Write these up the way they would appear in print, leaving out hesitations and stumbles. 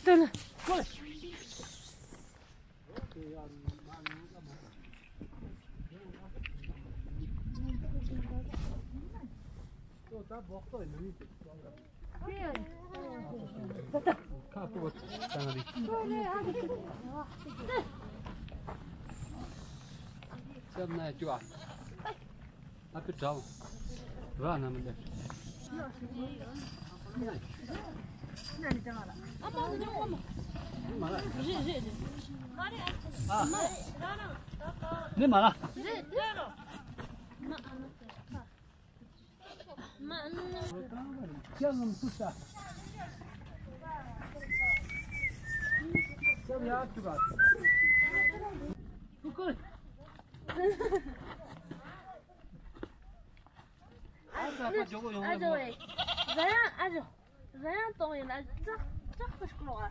Dale, vale. Sen ne jual? Apa jauh? Berapa namanya? Ni mana? Jangan susah. Siapa juga? Pukul. 아저 왜? 자양 똥이 나 쫙쫙 시끄러워.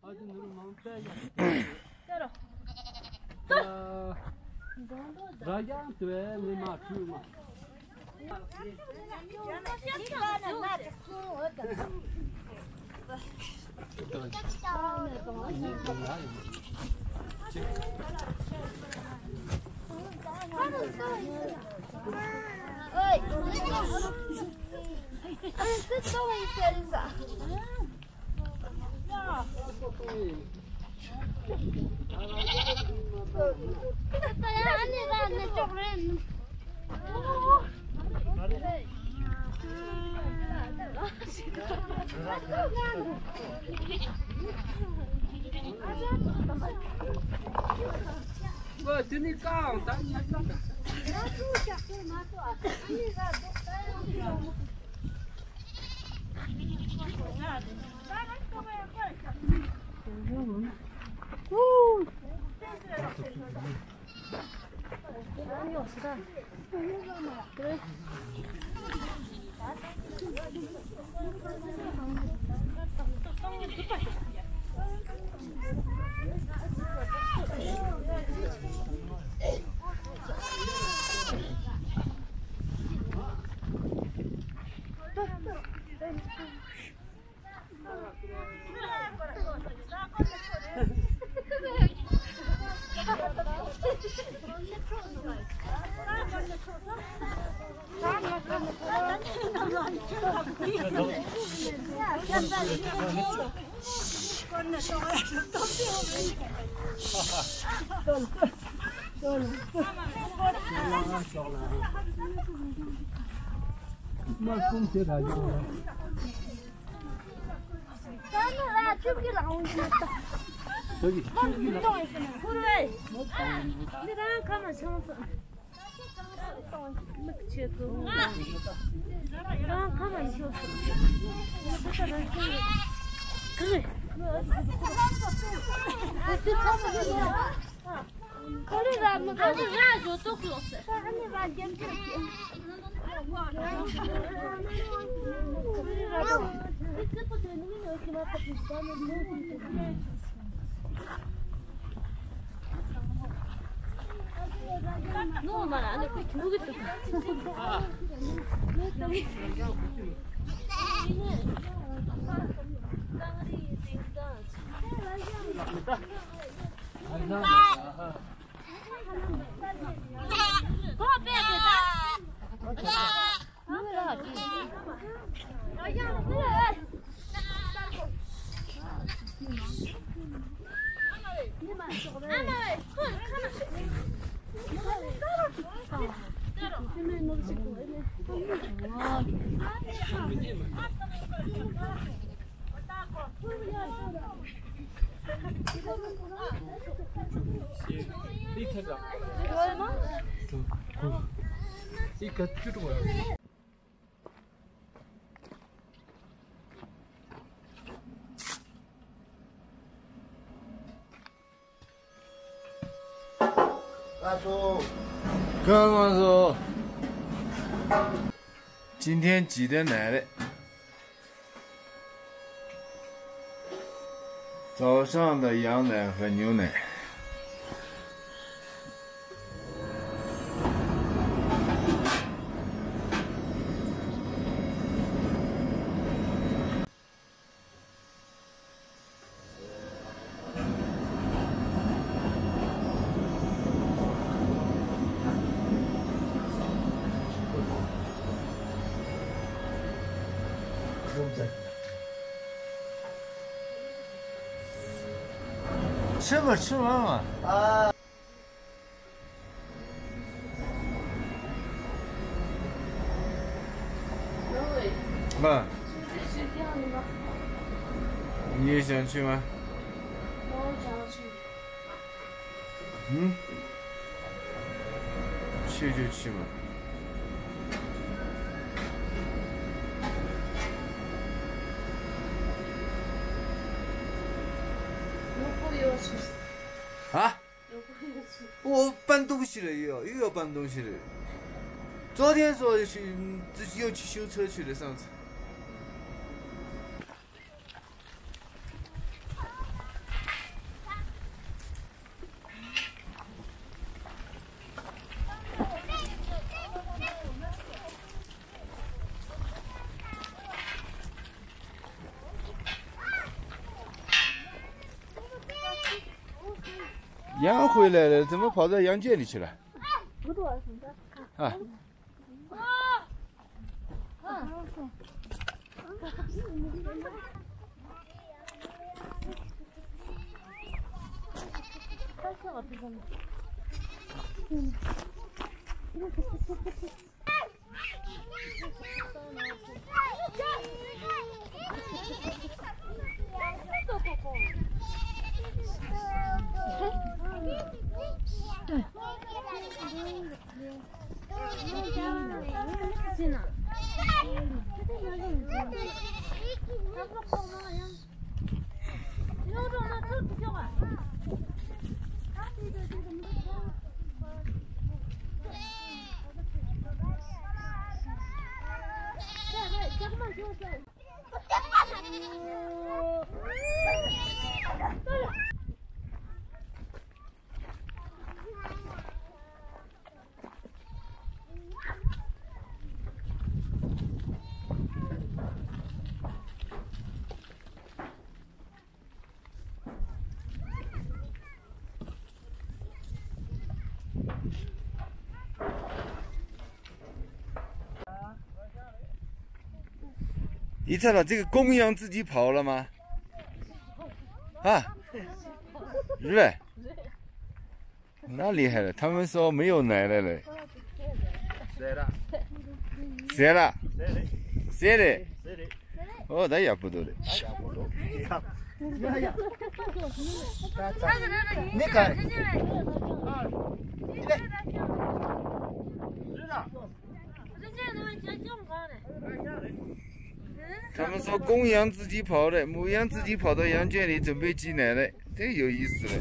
아주 너무 마음 빼야. 때려. 라장 돼, 내 마트마. Oi, ты что интересно? Vợ chứ đi cao, ta nhắc lắm. Mà không thể là gì. 저기 그래. 내가 가만 쳐서. 나 가만 쉬었어. 그래. 거리가 뭐 아주 야죠 또 그었어. 아니 맞게. 너무 말 안 해. 그렇게 모르겠어. 一个就这么。大叔，干嘛说？今天几点来的？早上的羊奶和牛奶。吃吧，吃完嘛。啊。妈。你也想去吗？我想去。嗯。去就去嘛。啊！我搬东西了又要搬东西了。昨天说去自己要去修车去了，上次。羊回来了，怎么跑到羊圈里去了？啊！你猜到这个公羊自己跑了吗？啊，是不是？那厉害了，他们说没有奶奶了。谁了？谁的？哦，那也不多的。你看。他们说公羊自己跑的，母羊自己跑到羊圈里准备挤奶奶，这有意思了。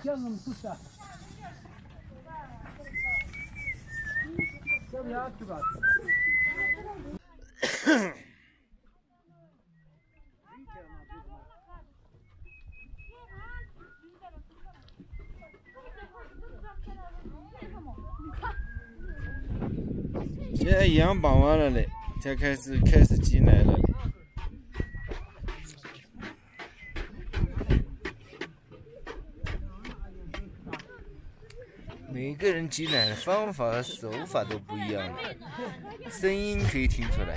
Canım tutsa. Tabii ya tutar. 现在羊绑完了嘞，才开始挤奶了嘞。每个人挤奶的方法和手法都不一样的，声音可以听出来。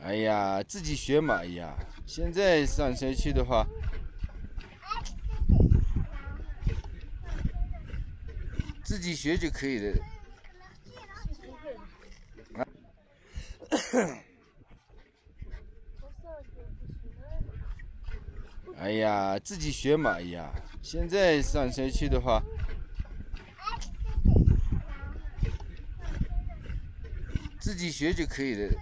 哎呀，自己学嘛！哎呀，现在上学去的话，自己学就可以了。哎呀，自己学嘛！哎呀，现在上学去的话，自己学就可以了。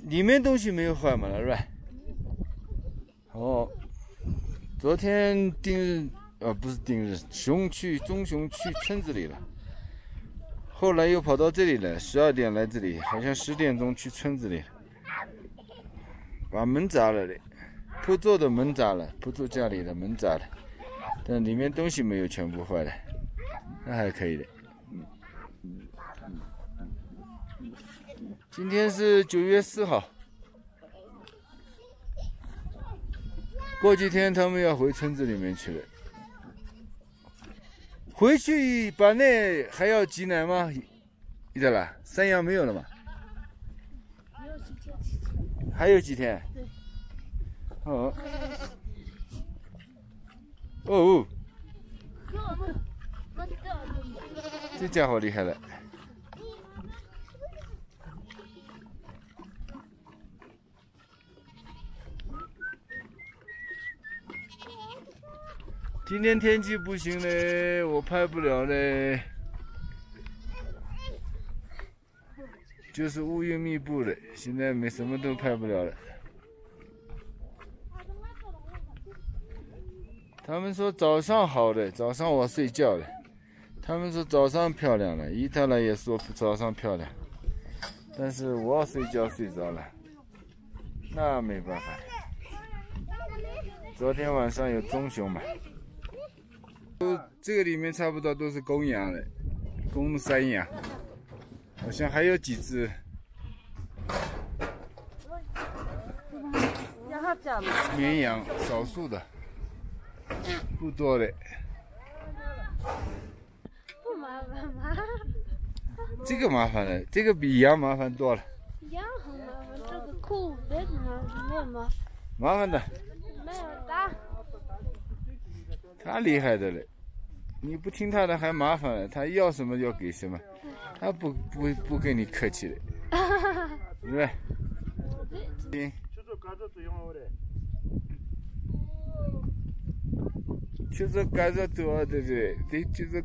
里面东西没有坏嘛，是吧？哦，昨天不是丁日，中熊去村子里了，后来又跑到这里来，12点来这里，好像10点钟去村子里了，把门砸了嘞，铺座的门砸了，铺座家里的门砸了，但里面东西没有全部坏的，那还可以的。 今天是9月4号，过几天他们要回村子里面去了。回去把那还要挤奶吗？你的啦，山羊没有了吗？还有几天？哦。哦。这家伙厉害了。 今天天气不行嘞，我拍不了嘞，就是乌云密布的，现在没什么都拍不了了。他们说早上好的，早上我睡觉了。他们说早上漂亮了，伊塔拉也说早上漂亮，但是我睡觉睡着了，那没办法。昨天晚上有棕熊嘛。 这个里面差不多都是公羊了，公山羊，好像还有几只。绵羊少数的，不多的。不麻烦吗？这个麻烦了，这个比羊麻烦多了。羊很麻烦，这个裤没麻烦。麻烦的，没有打。他厉害的嘞。你不听他的还麻烦了，他要什么要给什么，他不跟你客气的，是不是？就是干着多，对不对？对，就是。